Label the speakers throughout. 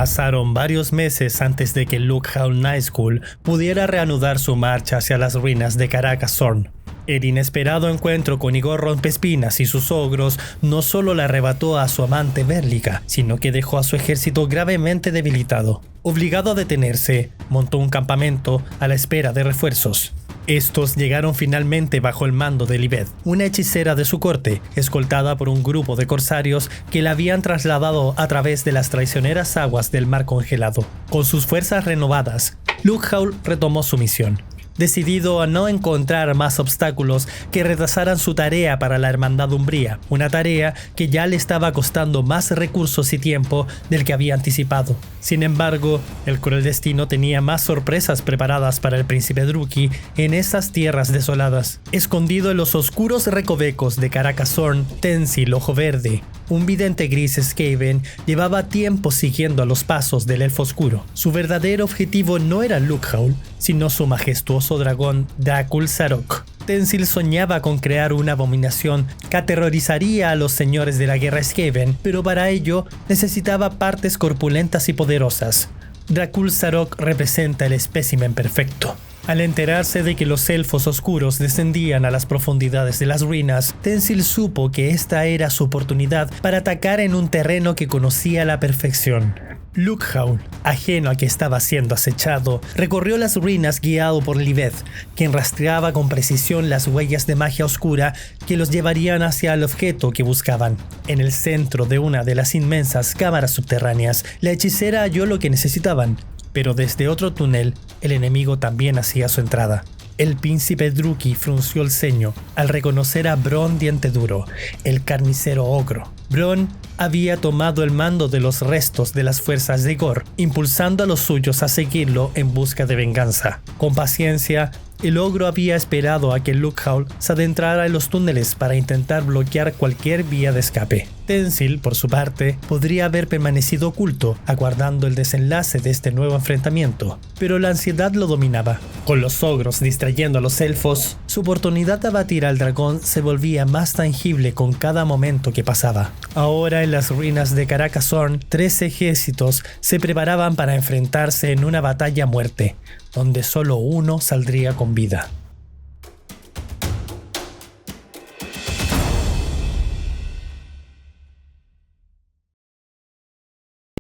Speaker 1: Pasaron varios meses antes de que Lookhowl Nazgul pudiera reanudar su marcha hacia las ruinas de Carcassonne. El inesperado encuentro con Igor Rompespinas y sus ogros no solo le arrebató a su amante Berlica, sino que dejó a su ejército gravemente debilitado. Obligado a detenerse, montó un campamento a la espera de refuerzos. Estos llegaron finalmente bajo el mando de Libeth, una hechicera de su corte, escoltada por un grupo de corsarios que la habían trasladado a través de las traicioneras aguas del mar congelado. Con sus fuerzas renovadas, Lookhowl retomó su misión. Decidido a no encontrar más obstáculos que retrasaran su tarea para la Hermandad Umbría, una tarea que ya le estaba costando más recursos y tiempo del que había anticipado. Sin embargo, el cruel destino tenía más sorpresas preparadas para el príncipe Druki en esas tierras desoladas. Escondido en los oscuros recovecos de Carcassonne, Tensil Ojo Verde, un vidente gris Skaven, llevaba tiempo siguiendo a los pasos del elfo oscuro. Su verdadero objetivo no era Lookhowl, sino su majestuoso dragón Dracul Zarok. Tensil soñaba con crear una abominación que aterrorizaría a los señores de la guerra Skaven, pero para ello necesitaba partes corpulentas y poderosas. Dracul Zarok representa el espécimen perfecto. Al enterarse de que los elfos oscuros descendían a las profundidades de las ruinas, Tensil supo que esta era su oportunidad para atacar en un terreno que conocía a la perfección. Lookhowl, ajeno a que estaba siendo acechado, recorrió las ruinas guiado por Libeth, quien rastreaba con precisión las huellas de magia oscura que los llevarían hacia el objeto que buscaban. En el centro de una de las inmensas cámaras subterráneas, la hechicera halló lo que necesitaban, pero desde otro túnel, el enemigo también hacía su entrada. El príncipe Druki frunció el ceño al reconocer a Bron Dienteduro, el carnicero ogro. Bron había tomado el mando de los restos de las fuerzas de Igor, impulsando a los suyos a seguirlo en busca de venganza. Con paciencia, el ogro había esperado a que Lookhowl se adentrara en los túneles para intentar bloquear cualquier vía de escape. Tensil, por su parte, podría haber permanecido oculto, aguardando el desenlace de este nuevo enfrentamiento, pero la ansiedad lo dominaba. Con los ogros distrayendo a los elfos, su oportunidad de abatir al dragón se volvía más tangible con cada momento que pasaba. Ahora, en las ruinas de Carcassonne, 3 ejércitos se preparaban para enfrentarse en una batalla a muerte, donde solo uno saldría con vida.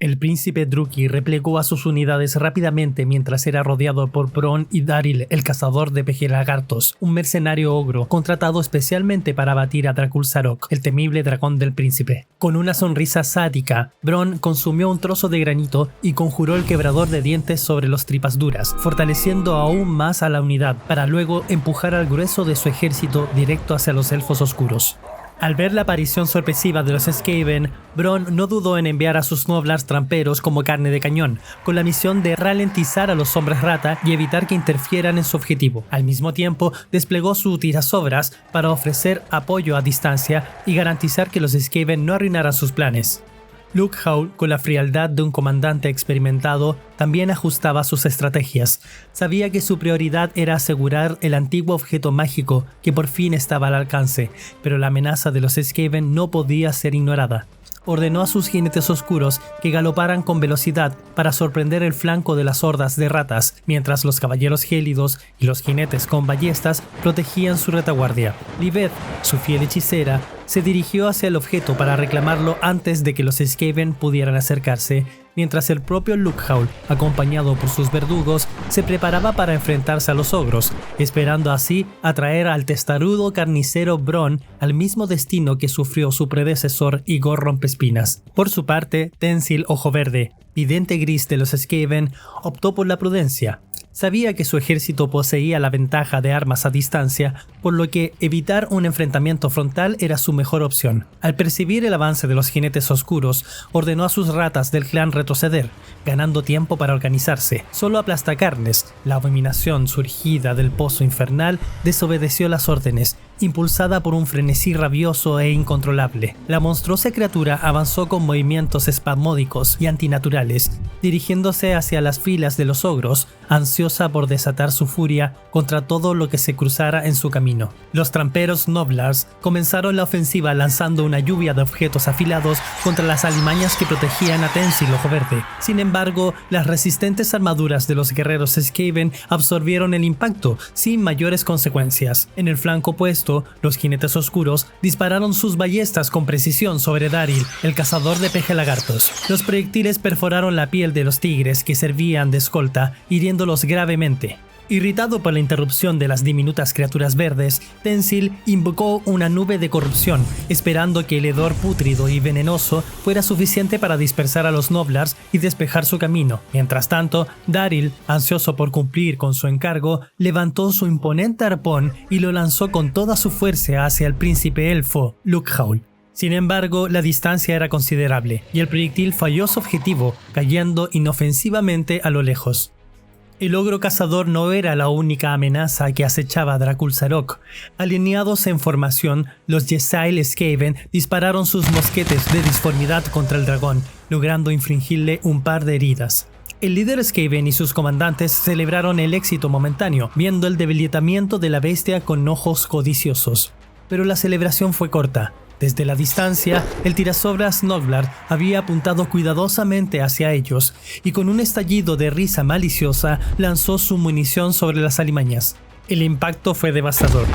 Speaker 1: El príncipe Druki replegó a sus unidades rápidamente mientras era rodeado por Bron y Daril, el cazador de pejelagartos, un mercenario ogro contratado especialmente para abatir a Dracul Zarok, el temible dragón del príncipe. Con una sonrisa sádica, Bron consumió un trozo de granito y conjuró el quebrador de dientes sobre las tripas duras, fortaleciendo aún más a la unidad, para luego empujar al grueso de su ejército directo hacia los elfos oscuros. Al ver la aparición sorpresiva de los Skaven, Bron no dudó en enviar a sus noblars tramperos como carne de cañón, con la misión de ralentizar a los hombres rata y evitar que interfieran en su objetivo. Al mismo tiempo, desplegó su tirasobras para ofrecer apoyo a distancia y garantizar que los Skaven no arruinaran sus planes. Lookhowl, con la frialdad de un comandante experimentado, también ajustaba sus estrategias. Sabía que su prioridad era asegurar el antiguo objeto mágico que por fin estaba al alcance, pero la amenaza de los Skaven no podía ser ignorada. Ordenó a sus jinetes oscuros que galoparan con velocidad para sorprender el flanco de las hordas de ratas, mientras los caballeros gélidos y los jinetes con ballestas protegían su retaguardia. Libeth, su fiel hechicera, se dirigió hacia el objeto para reclamarlo antes de que los Skaven pudieran acercarse, mientras el propio Lookhowl, acompañado por sus verdugos, se preparaba para enfrentarse a los ogros, esperando así atraer al testarudo carnicero Bron al mismo destino que sufrió su predecesor Igor Rompespinas. Por su parte, Tensil Ojo Verde, vidente gris de los Skaven, optó por la prudencia. Sabía que su ejército poseía la ventaja de armas a distancia, por lo que evitar un enfrentamiento frontal era su mejor opción. Al percibir el avance de los jinetes oscuros, ordenó a sus ratas del clan retroceder, ganando tiempo para organizarse. Solo Aplastacarnes, la abominación surgida del pozo infernal, desobedeció las órdenes impulsada por un frenesí rabioso e incontrolable. La monstruosa criatura avanzó con movimientos espasmódicos y antinaturales, dirigiéndose hacia las filas de los ogros, ansiosa por desatar su furia contra todo lo que se cruzara en su camino. Los tramperos Noblars comenzaron la ofensiva lanzando una lluvia de objetos afilados contra las alimañas que protegían a Tensil Ojo Verde. Sin embargo, las resistentes armaduras de los guerreros Skaven absorbieron el impacto sin mayores consecuencias. En el flanco opuesto, los jinetes oscuros dispararon sus ballestas con precisión sobre Daryl, el cazador de pejelagartos. Los proyectiles perforaron la piel de los tigres que servían de escolta, hiriéndolos gravemente. Irritado por la interrupción de las diminutas criaturas verdes, Tensil invocó una nube de corrupción, esperando que el hedor pútrido y venenoso fuera suficiente para dispersar a los Noblars y despejar su camino. Mientras tanto, Daryl, ansioso por cumplir con su encargo, levantó su imponente arpón y lo lanzó con toda su fuerza hacia el príncipe elfo, Luchthaul. Sin embargo, la distancia era considerable, y el proyectil falló su objetivo, cayendo inofensivamente a lo lejos. El ogro cazador no era la única amenaza que acechaba a Dracul-Zarok. Alineados en formación, los Ysail Skaven dispararon sus mosquetes de disformidad contra el dragón, logrando infligirle un par de heridas. El líder Skaven y sus comandantes celebraron el éxito momentáneo, viendo el debilitamiento de la bestia con ojos codiciosos. Pero la celebración fue corta. Desde la distancia, el tirasobras Noblar había apuntado cuidadosamente hacia ellos y con un estallido de risa maliciosa lanzó su munición sobre las alimañas. El impacto fue devastador,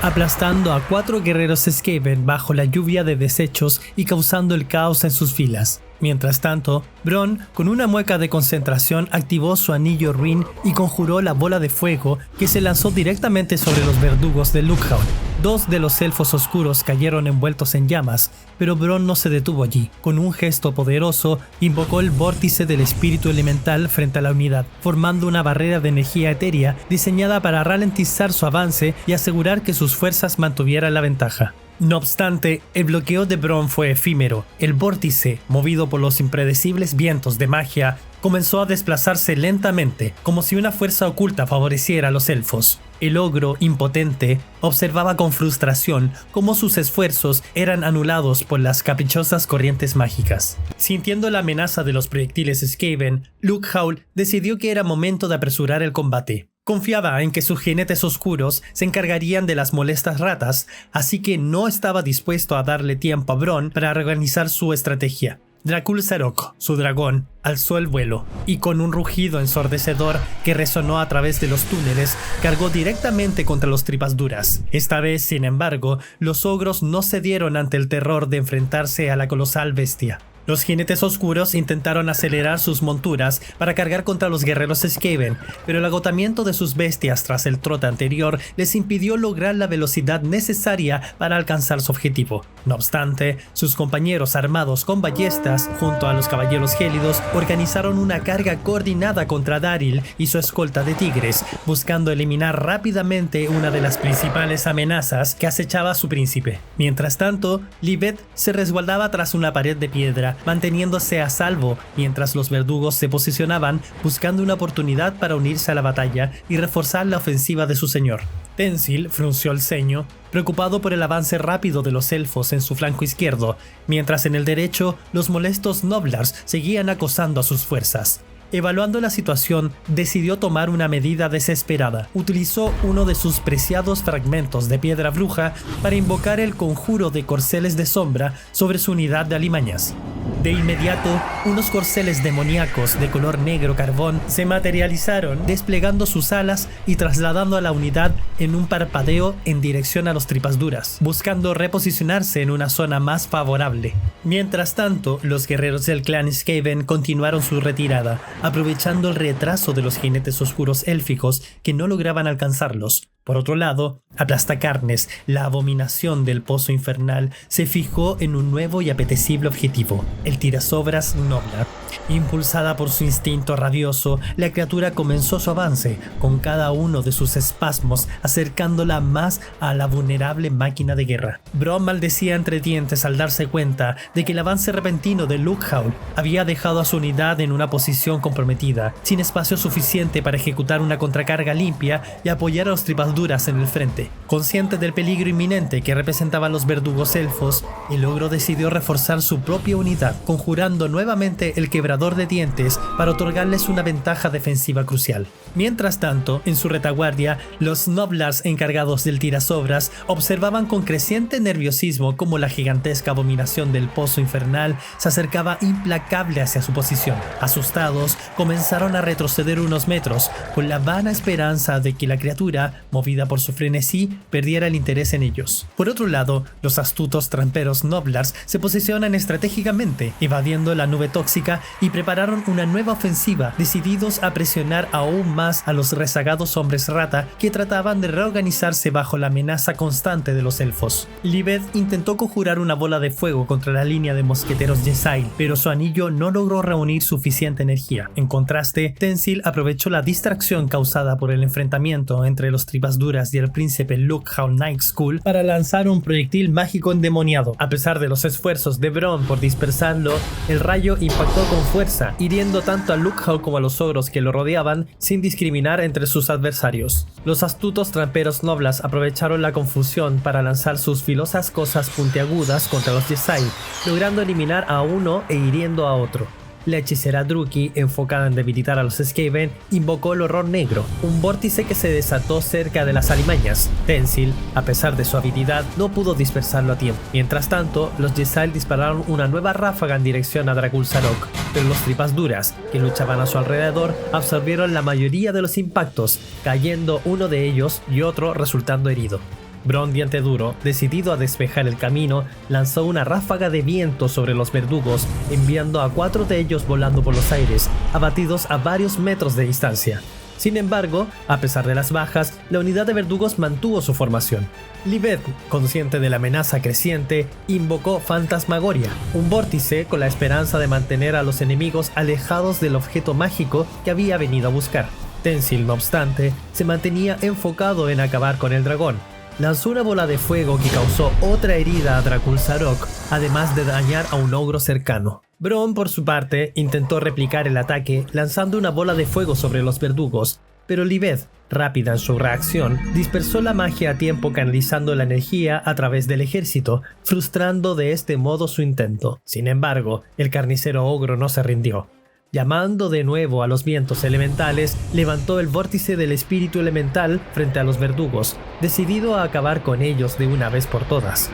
Speaker 1: aplastando a 4 guerreros Skaven bajo la lluvia de desechos y causando el caos en sus filas. Mientras tanto, Bronn, con una mueca de concentración, activó su anillo Ruin y conjuró la bola de fuego que se lanzó directamente sobre los verdugos de Luchthaul. 2 de los elfos oscuros cayeron envueltos en llamas, pero Bronn no se detuvo allí. Con un gesto poderoso, invocó el vórtice del espíritu elemental frente a la unidad, formando una barrera de energía etérea diseñada para ralentizar su avance y asegurar que sus fuerzas mantuvieran la ventaja. No obstante, el bloqueo de Bronn fue efímero. El vórtice, movido por los impredecibles vientos de magia, comenzó a desplazarse lentamente, como si una fuerza oculta favoreciera a los elfos. El ogro, impotente, observaba con frustración cómo sus esfuerzos eran anulados por las caprichosas corrientes mágicas. Sintiendo la amenaza de los proyectiles Skaven, Luchthaul decidió que era momento de apresurar el combate. Confiaba en que sus jinetes oscuros se encargarían de las molestas ratas, así que no estaba dispuesto a darle tiempo a Bronn para reorganizar su estrategia. Dracul-Zarok, su dragón, alzó el vuelo y con un rugido ensordecedor que resonó a través de los túneles, cargó directamente contra los tripas duras. Esta vez, sin embargo, los ogros no cedieron ante el terror de enfrentarse a la colosal bestia. Los jinetes oscuros intentaron acelerar sus monturas para cargar contra los guerreros Skaven, pero el agotamiento de sus bestias tras el trote anterior les impidió lograr la velocidad necesaria para alcanzar su objetivo. No obstante, sus compañeros armados con ballestas, junto a los caballeros gélidos, organizaron una carga coordinada contra Daryl y su escolta de tigres, buscando eliminar rápidamente una de las principales amenazas que acechaba a su príncipe. Mientras tanto, Libet se resguardaba tras una pared de piedra, manteniéndose a salvo mientras los verdugos se posicionaban buscando una oportunidad para unirse a la batalla y reforzar la ofensiva de su señor. Tensil frunció el ceño, preocupado por el avance rápido de los elfos en su flanco izquierdo, mientras en el derecho los molestos Noblars seguían acosando a sus fuerzas. Evaluando la situación, decidió tomar una medida desesperada. Utilizó uno de sus preciados fragmentos de piedra bruja para invocar el conjuro de corceles de sombra sobre su unidad de alimañas. De inmediato, unos corceles demoníacos de color negro carbón se materializaron, desplegando sus alas y trasladando a la unidad en un parpadeo en dirección a los tripas duras, buscando reposicionarse en una zona más favorable. Mientras tanto, los guerreros del clan Skaven continuaron su retirada, aprovechando el retraso de los jinetes oscuros élficos que no lograban alcanzarlos. Por otro lado, Aplastacarnes, la abominación del pozo infernal, se fijó en un nuevo y apetecible objetivo, el tirasobras Noblar. Impulsada por su instinto rabioso, la criatura comenzó su avance, con cada uno de sus espasmos acercándola más a la vulnerable máquina de guerra. Bronn maldecía entre dientes al darse cuenta de que el avance repentino de Luchthaul había dejado a su unidad en una posición comprometida, sin espacio suficiente para ejecutar una contracarga limpia y apoyar a los tripas duras en el frente. combate. Consciente del peligro inminente que representaban los verdugos elfos, el ogro decidió reforzar su propia unidad, conjurando nuevamente el quebrador de dientes para otorgarles una ventaja defensiva crucial. Mientras tanto, en su retaguardia, los noblars encargados del tirasobras observaban con creciente nerviosismo cómo la gigantesca abominación del pozo infernal se acercaba implacable hacia su posición. Asustados, comenzaron a retroceder unos metros, con la vana esperanza de que la criatura, movida por su frenesí, perdiera el interés en ellos. Por otro lado, los astutos tramperos noblars se posicionan estratégicamente, evadiendo la nube tóxica, y prepararon una nueva ofensiva, decididos a presionar aún más a los rezagados hombres rata que trataban de reorganizarse bajo la amenaza constante de los elfos. Libed intentó conjurar una bola de fuego contra la línea de mosqueteros Yesail, pero su anillo no logró reunir suficiente energía. En contraste, Tensil aprovechó la distracción causada por el enfrentamiento entre los Tripas Duras y el príncipe Lookhound Nightskull para lanzar un proyectil mágico endemoniado. A pesar de los esfuerzos de Bronn por dispersarlo, el rayo impactó con fuerza, hiriendo tanto a Lookhound como a los ogros que lo rodeaban, sin discriminar entre sus adversarios. Los astutos tramperos noblars aprovecharon la confusión para lanzar sus filosas cosas puntiagudas contra los Yesail, logrando eliminar a uno e hiriendo a otro. La hechicera Druki, enfocada en debilitar a los Skaven, invocó el horror negro, un vórtice que se desató cerca de las alimañas. Tensil, a pesar de su habilidad, no pudo dispersarlo a tiempo. Mientras tanto, los Yesail dispararon una nueva ráfaga en dirección a Dracul Zarok, pero los Tripas Duras, que luchaban a su alrededor, absorbieron la mayoría de los impactos, cayendo uno de ellos y otro resultando herido. Bronn Diente Duro, decidido a despejar el camino, lanzó una ráfaga de viento sobre los verdugos, enviando a 4 de ellos volando por los aires, abatidos a varios metros de distancia. Sin embargo, a pesar de las bajas, la unidad de verdugos mantuvo su formación. Libed, consciente de la amenaza creciente, invocó Fantasmagoria, un vórtice con la esperanza de mantener a los enemigos alejados del objeto mágico que había venido a buscar. Tensil, no obstante, se mantenía enfocado en acabar con el dragón. Lanzó una bola de fuego que causó otra herida a Dracul Zarok, además de dañar a un ogro cercano. Bronn, por su parte, intentó replicar el ataque lanzando una bola de fuego sobre los verdugos, pero Libed, rápida en su reacción, dispersó la magia a tiempo canalizando la energía a través del ejército, frustrando de este modo su intento. Sin embargo, el carnicero ogro no se rindió. Llamando de nuevo a los vientos elementales, levantó el vórtice del espíritu elemental frente a los verdugos, decidido a acabar con ellos de una vez por todas.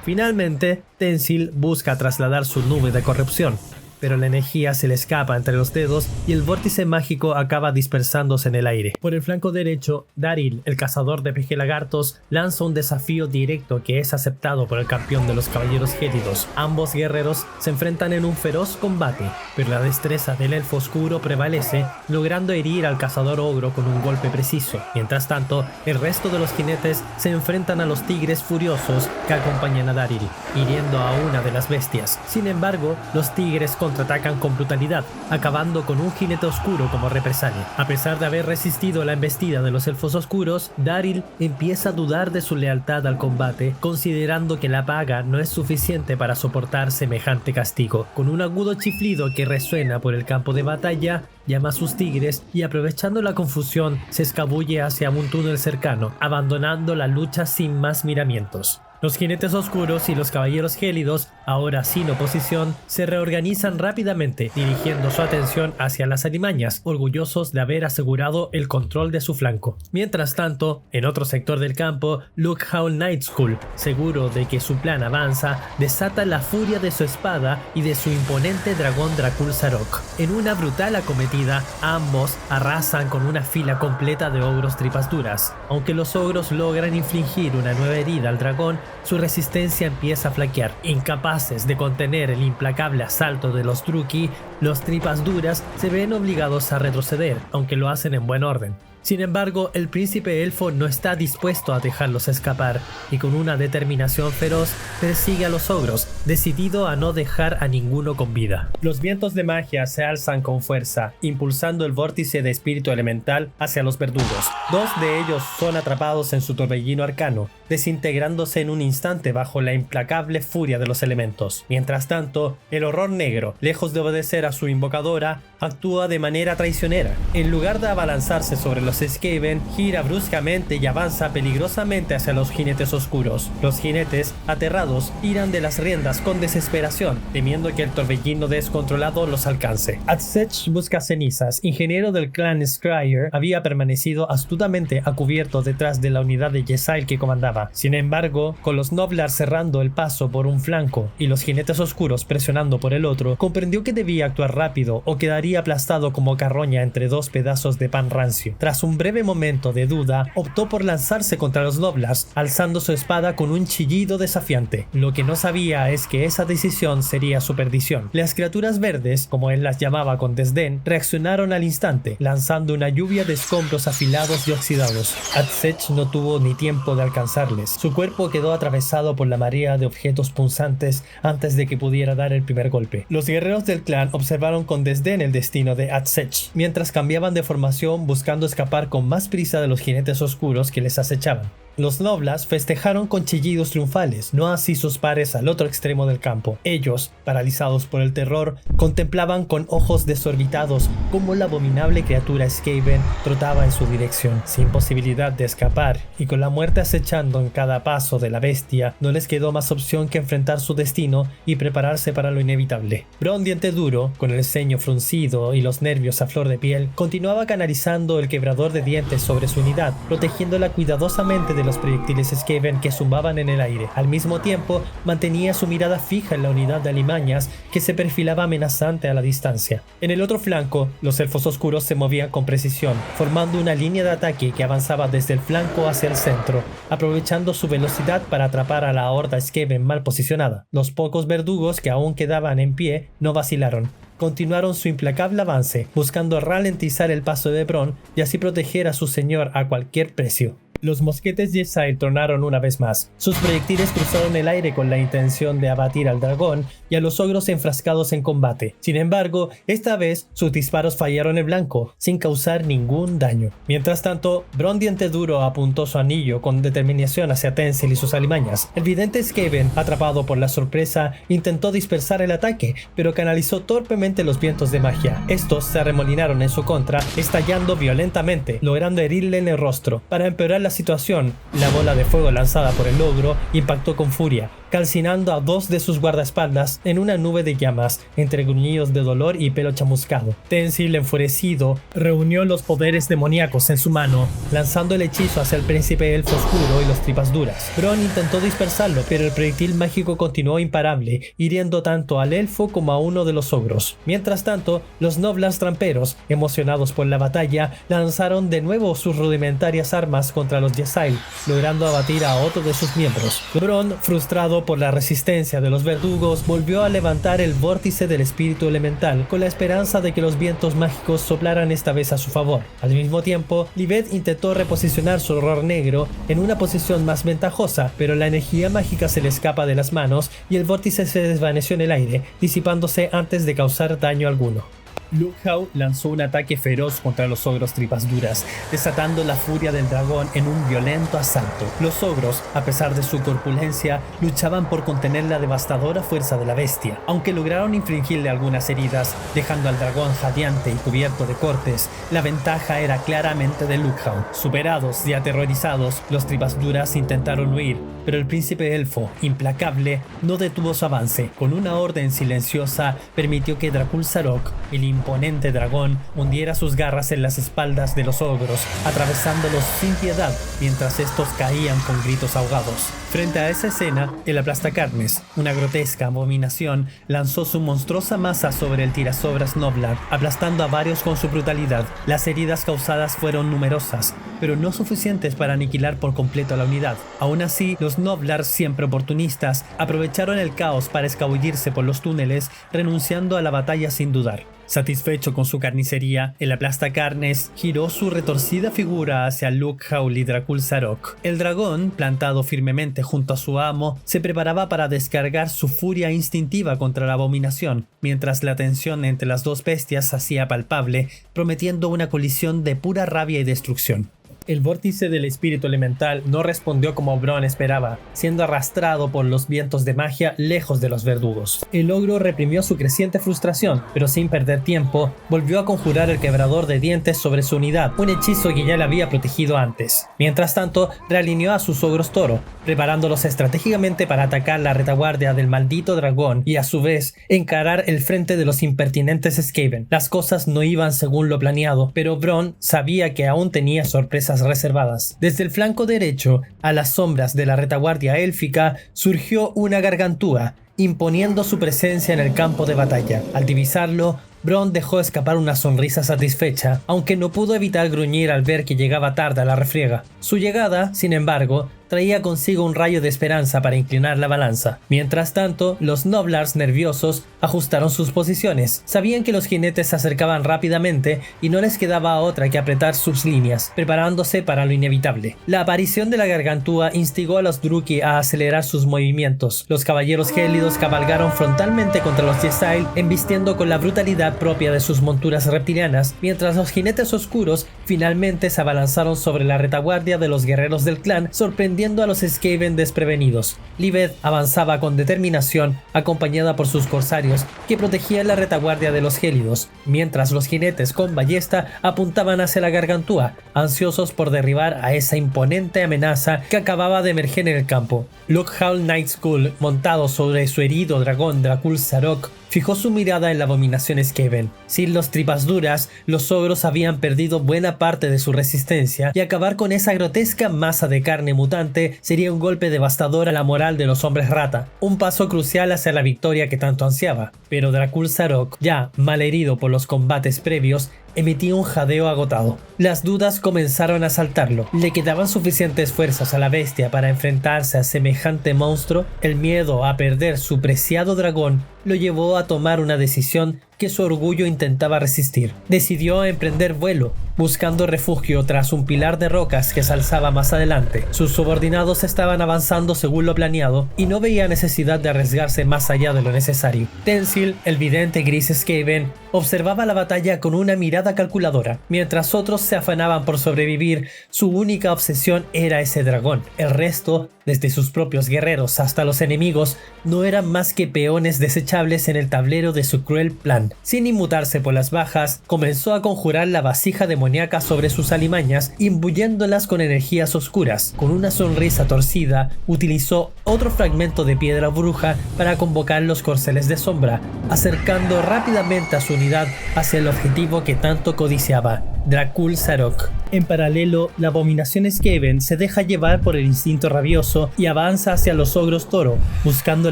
Speaker 1: Finalmente, Tensil busca trasladar su nube de corrupción, pero la energía se le escapa entre los dedos y el vórtice mágico acaba dispersándose en el aire. Por el flanco derecho, Daril, el cazador de pejelagartos, lanza un desafío directo que es aceptado por el campeón de los caballeros gélidos. Ambos guerreros se enfrentan en un feroz combate, pero la destreza del elfo oscuro prevalece, logrando herir al cazador ogro con un golpe preciso. Mientras tanto, el resto de los jinetes se enfrentan a los tigres furiosos que acompañan a Daril, hiriendo a una de las bestias. Sin embargo, los tigres contraatacan con brutalidad, acabando con un jinete oscuro como represalia. A pesar de haber resistido la embestida de los elfos oscuros, Daril empieza a dudar de su lealtad al combate, considerando que la paga no es suficiente para soportar semejante castigo. Con un agudo chiflido que resuena por el campo de batalla, llama a sus tigres y, aprovechando la confusión, se escabulle hacia un túnel cercano, abandonando la lucha sin más miramientos. Los jinetes oscuros y los caballeros gélidos, ahora sin oposición, se reorganizan rápidamente, dirigiendo su atención hacia las alimañas, orgullosos de haber asegurado el control de su flanco. Mientras tanto, en otro sector del campo, Lookhound Nightskull, seguro de que su plan avanza, desata la furia de su espada y de su imponente dragón Dracul Zarok. En una brutal acometida, ambos arrasan con una fila completa de ogros tripas duras. Aunque los ogros logran infligir una nueva herida al dragón, su resistencia empieza a flaquear. Incapaces de contener el implacable asalto de los Druki, los tripas duras se ven obligados a retroceder, aunque lo hacen en buen orden. Sin embargo, el príncipe elfo no está dispuesto a dejarlos escapar y con una determinación feroz persigue a los ogros, decidido a no dejar a ninguno con vida. Los vientos de magia se alzan con fuerza, impulsando el vórtice de espíritu elemental hacia los verdugos. 2 de ellos son atrapados en su torbellino arcano, desintegrándose en un instante bajo la implacable furia de los elementos. Mientras tanto, el horror negro, lejos de obedecer a su invocadora, actúa de manera traicionera. En lugar de abalanzarse sobre los los Skaven, gira bruscamente y avanza peligrosamente hacia los jinetes oscuros. Los jinetes, aterrados, tiran de las riendas con desesperación, temiendo que el torbellino descontrolado los alcance. Adsech busca cenizas, ingeniero del clan Scryer, había permanecido astutamente a cubierto detrás de la unidad de Ysayle que comandaba. Sin embargo, con los Noblars cerrando el paso por un flanco y los jinetes oscuros presionando por el otro, comprendió que debía actuar rápido o quedaría aplastado como carroña entre dos pedazos de pan rancio. Tras un breve momento de duda, optó por lanzarse contra los Noblars, alzando su espada con un chillido desafiante. Lo que no sabía es que esa decisión sería su perdición. Las criaturas verdes, como él las llamaba con desdén, reaccionaron al instante, lanzando una lluvia de escombros afilados y oxidados. Adsech no tuvo ni tiempo de alcanzarles. Su cuerpo quedó atravesado por la marea de objetos punzantes antes de que pudiera dar el primer golpe. Los guerreros del clan observaron con desdén el destino de Adsech, mientras cambiaban de formación buscando escapar con más prisa de los jinetes oscuros que les acechaban. Los Noblars festejaron con chillidos triunfales, no así sus pares al otro extremo del campo. Ellos, paralizados por el terror, contemplaban con ojos desorbitados cómo la abominable criatura Skaven trotaba en su dirección. Sin posibilidad de escapar y con la muerte acechando en cada paso de la bestia, no les quedó más opción que enfrentar su destino y prepararse para lo inevitable. Bronn Diente Duro, con el ceño fruncido y los nervios a flor de piel, continuaba canalizando el quebrador de dientes sobre su unidad, protegiéndola cuidadosamente de los proyectiles Skaven que zumbaban en el aire. Al mismo tiempo, mantenía su mirada fija en la unidad de alimañas que se perfilaba amenazante a la distancia. En el otro flanco, los elfos oscuros se movían con precisión, formando una línea de ataque que avanzaba desde el flanco hacia el centro, aprovechando su velocidad para atrapar a la horda Skaven mal posicionada. Los pocos verdugos que aún quedaban en pie no vacilaron. Continuaron su implacable avance, buscando ralentizar el paso de Bronn y así proteger a su señor a cualquier precio. Los mosquetes de Ysayle tronaron una vez más. Sus proyectiles cruzaron el aire con la intención de abatir al dragón y a los ogros enfrascados en combate. Sin embargo, esta vez sus disparos fallaron en blanco, sin causar ningún daño. Mientras tanto, Bronn Diente Duro apuntó su anillo con determinación hacia Tencel y sus alimañas. El vidente Skaven, atrapado por la sorpresa, intentó dispersar el ataque, pero canalizó torpemente los vientos de magia. Estos se arremolinaron en su contra, estallando violentamente, logrando herirle en el rostro. Para empeorar la situación, la bola de fuego lanzada por el ogro impactó con furia, calcinando a dos de sus guardaespaldas en una nube de llamas, entre gruñidos de dolor y pelo chamuscado. Tencel, enfurecido, reunió los poderes demoníacos en su mano, lanzando el hechizo hacia el príncipe elfo oscuro y los tripas duras. Bronn intentó dispersarlo, pero el proyectil mágico continuó imparable, hiriendo tanto al elfo como a uno de los ogros. Mientras tanto, los Noblars tramperos, emocionados por la batalla, lanzaron de nuevo sus rudimentarias armas contra los Ysayle, logrando abatir a otro de sus miembros. Bronn, frustrado por la resistencia de los verdugos, volvió a levantar el vórtice del espíritu elemental con la esperanza de que los vientos mágicos soplaran esta vez a su favor. Al mismo tiempo, Livet intentó reposicionar su horror negro en una posición más ventajosa, pero la energía mágica se le escapa de las manos y el vórtice se desvaneció en el aire, disipándose antes de causar daño alguno. Lughau lanzó un ataque feroz contra los ogros tripas duras, desatando la furia del dragón en un violento asalto. Los ogros, a pesar de su corpulencia, luchaban por contener la devastadora fuerza de la bestia. Aunque lograron infligirle algunas heridas, dejando al dragón jadeante y cubierto de cortes, la ventaja era claramente de Lughau. Superados y aterrorizados, los tripas duras intentaron huir, pero el príncipe elfo, implacable, no detuvo su avance. Con una orden silenciosa, permitió que Dracul Zarok, el imponente dragón, hundiera sus garras en las espaldas de los ogros, atravesándolos sin piedad mientras estos caían con gritos ahogados. Frente a esa escena, el aplastacarnes, una grotesca abominación, lanzó su monstruosa masa sobre el tirasobras Noblar, aplastando a varios con su brutalidad. Las heridas causadas fueron numerosas, pero no suficientes para aniquilar por completo a la unidad. Aún así, los Noblar, siempre oportunistas, aprovecharon el caos para escabullirse por los túneles, renunciando a la batalla sin dudar. Satisfecho con su carnicería, el aplastacarnes giró su retorcida figura hacia Lughau y Dracul Zarok. El dragón, plantado firmemente junto a su amo, se preparaba para descargar su furia instintiva contra la abominación, mientras la tensión entre las dos bestias se hacía palpable, prometiendo una colisión de pura rabia y destrucción. El vórtice del espíritu elemental no respondió como Bronn esperaba, siendo arrastrado por los vientos de magia lejos de los verdugos. El ogro reprimió su creciente frustración, pero sin perder tiempo, volvió a conjurar el quebrador de dientes sobre su unidad, un hechizo que ya le había protegido antes. Mientras tanto, realineó a sus ogros toro, preparándolos estratégicamente para atacar la retaguardia del maldito dragón y a su vez encarar el frente de los impertinentes Skaven. Las cosas no iban según lo planeado, pero Bronn sabía que aún tenía sorpresas reservadas. Desde el flanco derecho, a las sombras de la retaguardia élfica, surgió una gargantúa, imponiendo su presencia en el campo de batalla. Al divisarlo, Bronn dejó escapar una sonrisa satisfecha, aunque no pudo evitar gruñir al ver que llegaba tarde a la refriega. Su llegada, sin embargo, traía consigo un rayo de esperanza para inclinar la balanza. Mientras tanto, los Noblars nerviosos ajustaron sus posiciones. Sabían que los jinetes se acercaban rápidamente y no les quedaba otra que apretar sus líneas, preparándose para lo inevitable. La aparición de la gargantúa instigó a los Druki a acelerar sus movimientos. Los caballeros gélidos cabalgaron frontalmente contra los Ysail, embistiendo con la brutalidad propia de sus monturas reptilianas, mientras los jinetes oscuros finalmente se abalanzaron sobre la retaguardia de los guerreros del clan, sorprendiendo a los Skaven desprevenidos. Lived avanzaba con determinación, acompañada por sus corsarios, que protegían la retaguardia de los gélidos, mientras los jinetes con ballesta apuntaban hacia la gargantúa, ansiosos por derribar a esa imponente amenaza que acababa de emerger en el campo. Lockjaw Nightskull, montado sobre su herido dragón Dracul Zarok, fijó su mirada en la abominación Skaven. Sin los tripas duras, los ogros habían perdido buena parte de su resistencia, y acabar con esa grotesca masa de carne mutante sería un golpe devastador a la moral de los hombres rata, un paso crucial hacia la victoria que tanto ansiaba. Pero Dracul Zarok, ya malherido por los combates previos, emitía un jadeo agotado. Las dudas comenzaron a asaltarlo. ¿Le quedaban suficientes fuerzas a la bestia para enfrentarse a semejante monstruo? El miedo a perder su preciado dragón lo llevó a tomar una decisión que su orgullo intentaba resistir. Decidió emprender vuelo, buscando refugio tras un pilar de rocas que se alzaba más adelante. Sus subordinados estaban avanzando según lo planeado y no veía necesidad de arriesgarse más allá de lo necesario. Tensil, el vidente gris Skaven, observaba la batalla con una mirada calculadora. Mientras otros se afanaban por sobrevivir, su única obsesión era ese dragón. El resto, desde sus propios guerreros hasta los enemigos, no eran más que peones desechables en el tablero de su cruel plan. Sin inmutarse por las bajas, comenzó a conjurar la vasija demoníaca sobre sus alimañas, imbuyéndolas con energías oscuras. Con una sonrisa torcida, utilizó otro fragmento de piedra bruja para convocar los corceles de sombra, acercando rápidamente a su unidad hacia el objetivo que tanto codiciaba, Dracul Zarok. En paralelo, la abominación Skaven se deja llevar por el instinto rabioso y avanza hacia los ogros toro, buscando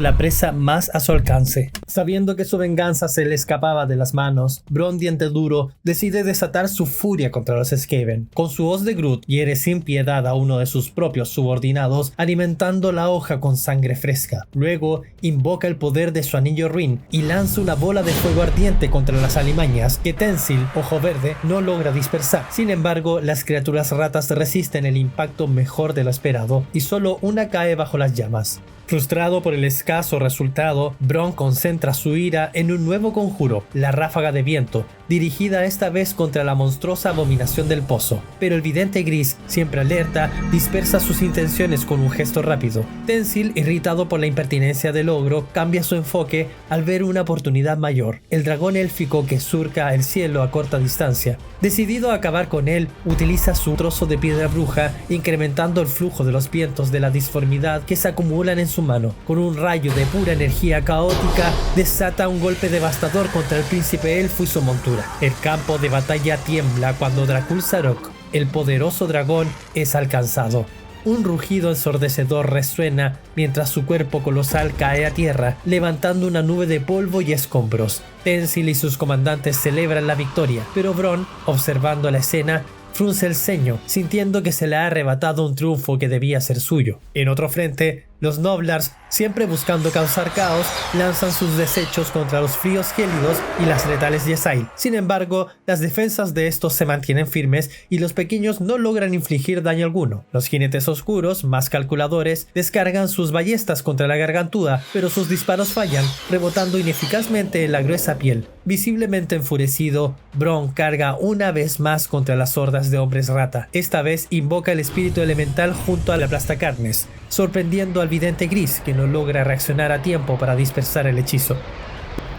Speaker 1: la presa más a su alcance. Sabiendo que su venganza se le escapaba de las manos, Bronn Diente Duro decide desatar su furia contra los Skaven. Con su hoz de Groot hiere sin piedad a uno de sus propios subordinados, alimentando la hoja con sangre fresca. Luego, invoca el poder de su anillo ruin y lanza una bola de fuego ardiente contra las alimañas que Tensil, Ojo Verde, no logra dispersar. Sin embargo, las criaturas ratas resisten el impacto mejor de lo esperado y solo una cae bajo las llamas. Frustrado por el escaso resultado, Bronn concentra su ira en un nuevo conjuro, la Ráfaga de Viento, dirigida esta vez contra la monstruosa abominación del pozo. Pero el vidente gris, siempre alerta, dispersa sus intenciones con un gesto rápido. Tensil, irritado por la impertinencia del ogro, cambia su enfoque al ver una oportunidad mayor, el dragón élfico que surca el cielo a corta distancia. Decidido a acabar con él, utiliza su trozo de piedra bruja, incrementando el flujo de los vientos de la disformidad que se acumulan en su mano. Con un rayo de pura energía caótica, desata un golpe devastador contra el príncipe elfo y su montura. El campo de batalla tiembla cuando Dracul Zarok, el poderoso dragón, es alcanzado. Un rugido ensordecedor resuena mientras su cuerpo colosal cae a tierra, levantando una nube de polvo y escombros. Tensil y sus comandantes celebran la victoria, pero Bronn, observando la escena, frunce el ceño, sintiendo que se le ha arrebatado un triunfo que debía ser suyo. En otro frente, Los Noblars, siempre buscando causar caos, lanzan sus desechos contra los fríos gélidos y las letales Ysail. Sin embargo, las defensas de estos se mantienen firmes y los pequeños no logran infligir daño alguno. Los jinetes oscuros, más calculadores, descargan sus ballestas contra la gargantúa, pero sus disparos fallan, rebotando ineficazmente en la gruesa piel. Visiblemente enfurecido, Bronn carga una vez más contra las hordas de hombres rata. Esta vez invoca el espíritu elemental junto al aplastacarnes, sorprendiendo al vidente gris, que no logra reaccionar a tiempo para dispersar el hechizo.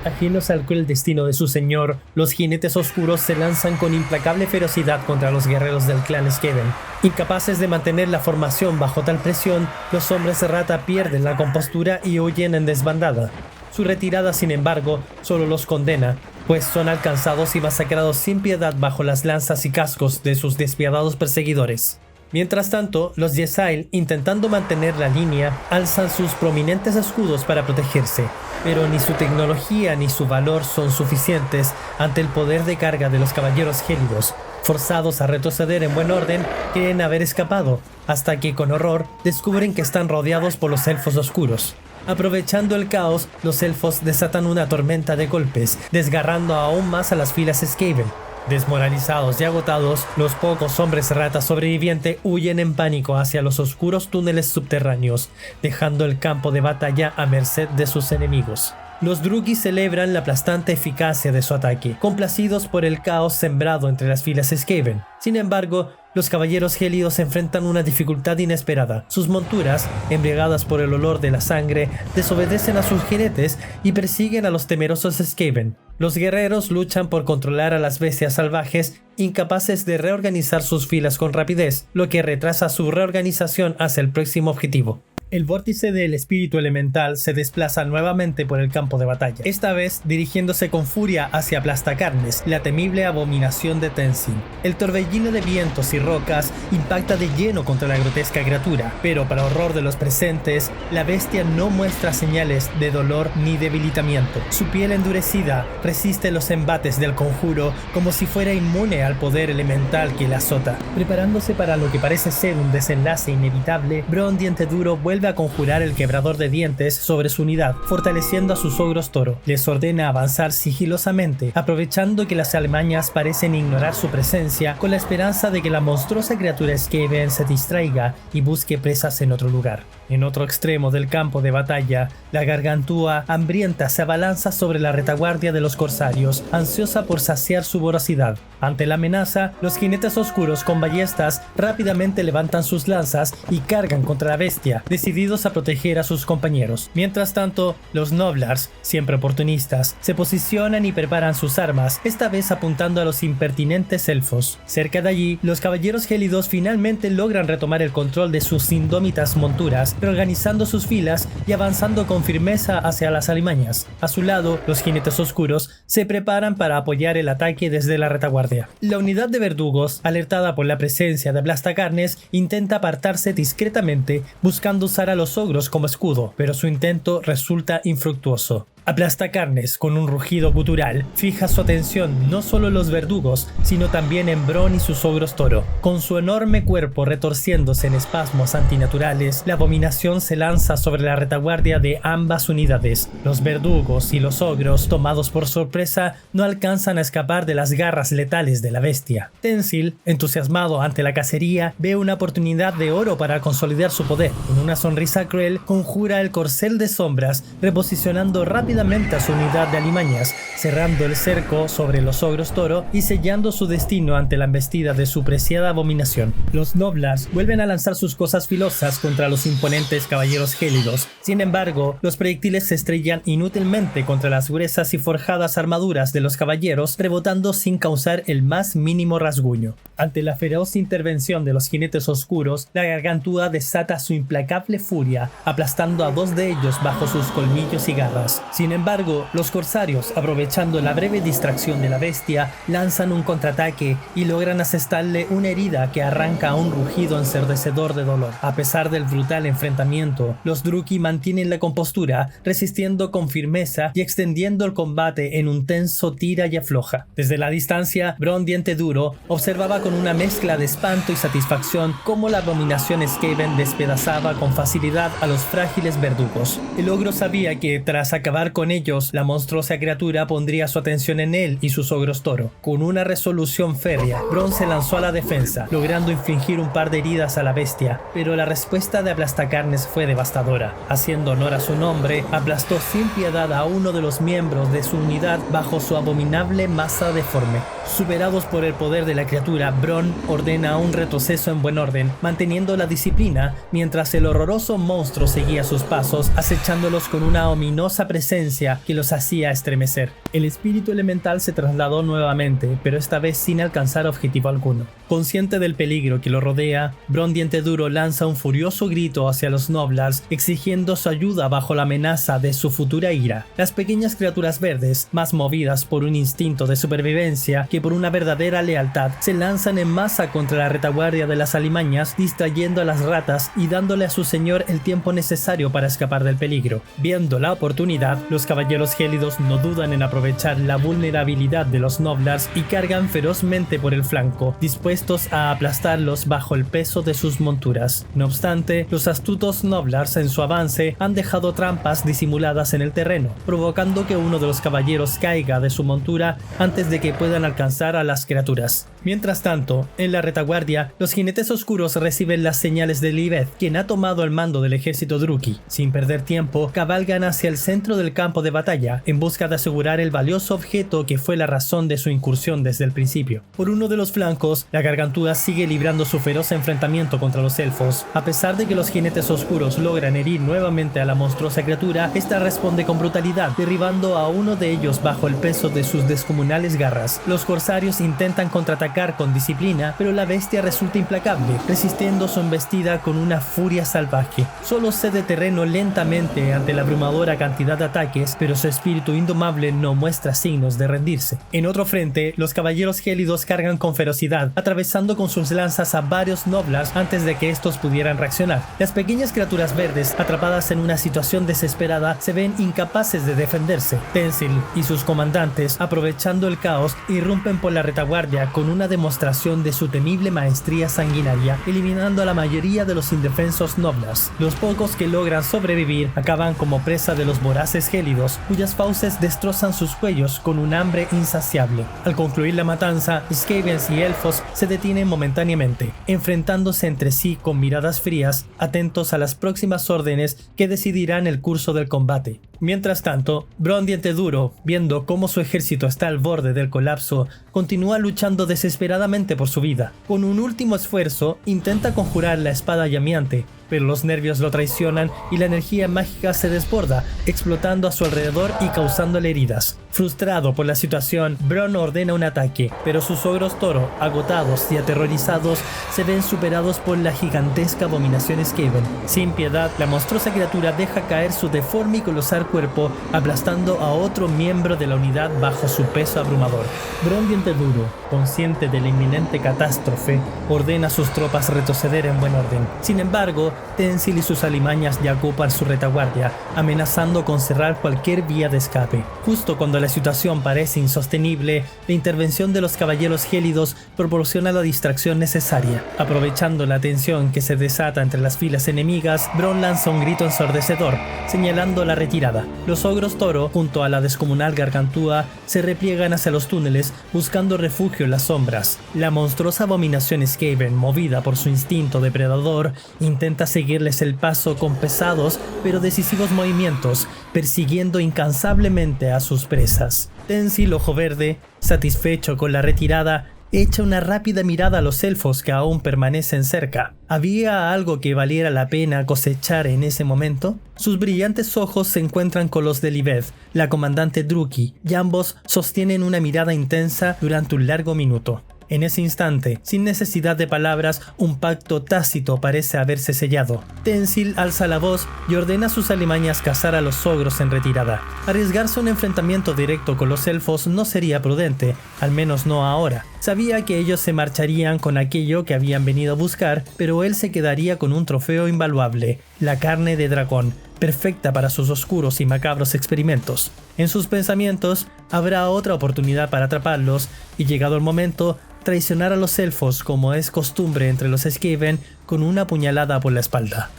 Speaker 1: Ajenos al cruel destino de su señor, los jinetes oscuros se lanzan con implacable ferocidad contra los guerreros del clan Skaven. Incapaces de mantener la formación bajo tal presión, los hombres rata pierden la compostura y huyen en desbandada. Su retirada, sin embargo, solo los condena, pues son alcanzados y masacrados sin piedad bajo las lanzas y cascos de sus despiadados perseguidores. Mientras tanto, los Ysail, intentando mantener la línea, alzan sus prominentes escudos para protegerse, pero ni su tecnología ni su valor son suficientes ante el poder de carga de los caballeros gélidos. Forzados a retroceder en buen orden, creen haber escapado, hasta que con horror descubren que están rodeados por los elfos oscuros. Aprovechando el caos, los elfos desatan una tormenta de golpes, desgarrando aún más a las filas Skaven. Desmoralizados y agotados, los pocos hombres rata sobrevivientes huyen en pánico hacia los oscuros túneles subterráneos, dejando el campo de batalla a merced de sus enemigos. Los Drukhis celebran la aplastante eficacia de su ataque, complacidos por el caos sembrado entre las filas Skaven. Sin embargo, los caballeros gélidos enfrentan una dificultad inesperada. Sus monturas, embriagadas por el olor de la sangre, desobedecen a sus jinetes y persiguen a los temerosos Skaven. Los guerreros luchan por controlar a las bestias salvajes, incapaces de reorganizar sus filas con rapidez, lo que retrasa su reorganización hacia el próximo objetivo. El vórtice del espíritu elemental se desplaza nuevamente por el campo de batalla, esta vez dirigiéndose con furia hacia Aplastacarnes, la temible abominación de Tenzin. El torbellino de vientos y rocas impacta de lleno contra la grotesca criatura, pero para horror de los presentes, la bestia no muestra señales de dolor ni debilitamiento. Su piel endurecida resiste los embates del conjuro como si fuera inmune al poder elemental que la azota. Preparándose para lo que parece ser un desenlace inevitable, Bronn Dienteduro vuelve a conjurar el quebrador de dientes sobre su unidad, fortaleciendo a sus ogros toro. Les ordena avanzar sigilosamente, aprovechando que las alemañas parecen ignorar su presencia, con la esperanza de que la monstruosa criatura Skaven se distraiga y busque presas en otro lugar. En otro extremo del campo de batalla, la gargantúa hambrienta se abalanza sobre la retaguardia de los corsarios, ansiosa por saciar su voracidad. Ante la amenaza, los jinetes oscuros con ballestas rápidamente levantan sus lanzas y cargan contra la bestia, decididos a proteger a sus compañeros. Mientras tanto, los Noblars, siempre oportunistas, se posicionan y preparan sus armas, esta vez apuntando a los impertinentes elfos. Cerca de allí, los caballeros gélidos finalmente logran retomar el control de sus indómitas monturas, reorganizando sus filas y avanzando con firmeza hacia las alimañas. A su lado, los jinetes oscuros se preparan para apoyar el ataque desde la retaguardia. La unidad de verdugos, alertada por la presencia de Aplastacarnes, intenta apartarse discretamente, buscando usar a los ogros como escudo, pero su intento resulta infructuoso. Aplastacarnes, con un rugido gutural, fija su atención no solo en los verdugos, sino también en Bronn y sus ogros toro. Con su enorme cuerpo retorciéndose en espasmos antinaturales, la abominación se lanza sobre la retaguardia de ambas unidades. Los verdugos y los ogros, tomados por sorpresa, no alcanzan a escapar de las garras letales de la bestia. Tenzin, entusiasmado ante la cacería, ve una oportunidad de oro para consolidar su poder. Con una sonrisa cruel, conjura el corcel de sombras, reposicionando rápidamente a su unidad de alimañas, cerrando el cerco sobre los ogros toro y sellando su destino ante la embestida de su preciada abominación. Los Noblars vuelven a lanzar sus cosas filosas contra los imponentes caballeros gélidos. Sin embargo, los proyectiles se estrellan inútilmente contra las gruesas y forjadas armaduras de los caballeros, rebotando sin causar el más mínimo rasguño. Ante la feroz intervención de los jinetes oscuros, la gargantúa desata su implacable furia, aplastando a dos de ellos bajo sus colmillos y garras. Sin embargo, los corsarios, aprovechando la breve distracción de la bestia, lanzan un contraataque y logran asestarle una herida que arranca a un rugido ensordecedor de dolor. A pesar del brutal enfrentamiento, los Drukhis mantienen la compostura, resistiendo con firmeza y extendiendo el combate en un tenso tira y afloja. Desde la distancia, Bronn Dienteduro observaba con con una mezcla de espanto y satisfacción cómo la abominación Skaven despedazaba con facilidad a los frágiles verdugos. El ogro sabía que, tras acabar con ellos, la monstruosa criatura pondría su atención en él y sus ogros toro. Con una resolución férrea, Bronn se lanzó a la defensa, logrando infligir un par de heridas a la bestia, pero la respuesta de Aplastacarnes fue devastadora. Haciendo honor a su nombre, aplastó sin piedad a uno de los miembros de su unidad bajo su abominable masa deforme. Superados por el poder de la criatura, Bronn ordena un retroceso en buen orden, manteniendo la disciplina, mientras el horroroso monstruo seguía sus pasos, acechándolos con una ominosa presencia que los hacía estremecer. El espíritu elemental se trasladó nuevamente, pero esta vez sin alcanzar objetivo alguno. Consciente del peligro que lo rodea, Bronn Diente Duro lanza un furioso grito hacia los Gnoblars, exigiendo su ayuda bajo la amenaza de su futura ira. Las pequeñas criaturas verdes, más movidas por un instinto de supervivencia que por una verdadera lealtad, se lanzan en masa contra la retaguardia de las alimañas, distrayendo a las ratas y dándole a su señor el tiempo necesario para escapar del peligro. Viendo la oportunidad, los caballeros gélidos no dudan en aprovechar la vulnerabilidad de los Gnoblars y cargan ferozmente por el flanco, dispuestos a aplastarlos bajo el peso de sus monturas. No obstante, los astutos Gnoblars en su avance han dejado trampas disimuladas en el terreno, provocando que uno de los caballeros caiga de su montura antes de que puedan alcanzar a las criaturas. Mientras tanto, en la retaguardia, los jinetes oscuros reciben las señales de Lilibeth, quien ha tomado el mando del ejército Druchii. Sin perder tiempo, cabalgan hacia el centro del campo de batalla en busca de asegurar el valioso objeto que fue la razón de su incursión desde el principio. Por uno de los flancos, la Gargantúa sigue librando su feroz enfrentamiento contra los elfos. A pesar de que los jinetes oscuros logran herir nuevamente a la monstruosa criatura, esta responde con brutalidad, derribando a uno de ellos bajo el peso de sus descomunales garras. Los corsarios intentan contraatacar con disciplina, pero la bestia resulta implacable, resistiendo su embestida con una furia salvaje. Solo cede terreno lentamente ante la abrumadora cantidad de ataques, pero su espíritu indomable no muestra signos de rendirse. En otro frente, los caballeros gélidos cargan con ferocidad, atravesando con sus lanzas a varios Gnoblars antes de que estos pudieran reaccionar. Las pequeñas criaturas verdes, atrapadas en una situación desesperada, se ven incapaces de defenderse. Tensil y sus comandantes, aprovechando el caos, irrumpen por la retaguardia con una demostración de su temible maestría sanguinaria, eliminando a la mayoría de los indefensos Gnoblars. Los pocos que logran sobrevivir acaban como presa de los voraces gélidos, cuyas fauces destrozan sus cuellos con un hambre insaciable. Al concluir la matanza, Skavens y elfos se detienen momentáneamente, enfrentándose entre sí con miradas frías, atentos a las próximas órdenes que decidirán el curso del combate. Mientras tanto, Bronn Diente Duro, viendo cómo su ejército está al borde del colapso, continúa luchando desesperadamente por su vida. Con un último esfuerzo, intenta conjurar la espada llameante, pero los nervios lo traicionan y la energía mágica se desborda, explotando a su alrededor y causándole heridas. Frustrado por la situación, Bronn ordena un ataque, pero sus ogros toro, agotados y aterrorizados, se ven superados por la gigantesca abominación Skaven. Sin piedad, la monstruosa criatura deja caer su deforme y colosal cuerpo, aplastando a otro miembro de la unidad bajo su peso abrumador. Bronn Diente Duro, consciente de la inminente catástrofe, ordena a sus tropas retroceder en buen orden. Sin embargo, Tensil y sus alimañas ya ocupan su retaguardia, amenazando con cerrar cualquier vía de escape. Justo cuando la situación parece insostenible, la intervención de los caballeros gélidos proporciona la distracción necesaria. Aprovechando la tensión que se desata entre las filas enemigas, Bronn lanza un grito ensordecedor, señalando la retirada. Los ogros toro, junto a la descomunal Gargantúa, se repliegan hacia los túneles, buscando refugio en las sombras. La monstruosa abominación Skaven, movida por su instinto depredador, intenta seguirles el paso con pesados pero decisivos movimientos, persiguiendo incansablemente a sus presas. Tensil Ojo Verde, satisfecho con la retirada, echa una rápida mirada a los elfos que aún permanecen cerca. ¿Había algo que valiera la pena cosechar en ese momento? Sus brillantes ojos se encuentran con los de Lilibeth, la comandante Druchii, y ambos sostienen una mirada intensa durante un largo minuto. En ese instante, sin necesidad de palabras, un pacto tácito parece haberse sellado. Tensil alza la voz y ordena a sus alimañas cazar a los ogros en retirada. Arriesgarse a un enfrentamiento directo con los elfos no sería prudente, al menos no ahora. Sabía que ellos se marcharían con aquello que habían venido a buscar, pero él se quedaría con un trofeo invaluable, la carne de dragón. perfecta para sus oscuros y macabros experimentos. En sus pensamientos habrá otra oportunidad para atraparlos y, llegado el momento, traicionar a los elfos como es costumbre entre los Skaven con una puñalada por la espalda.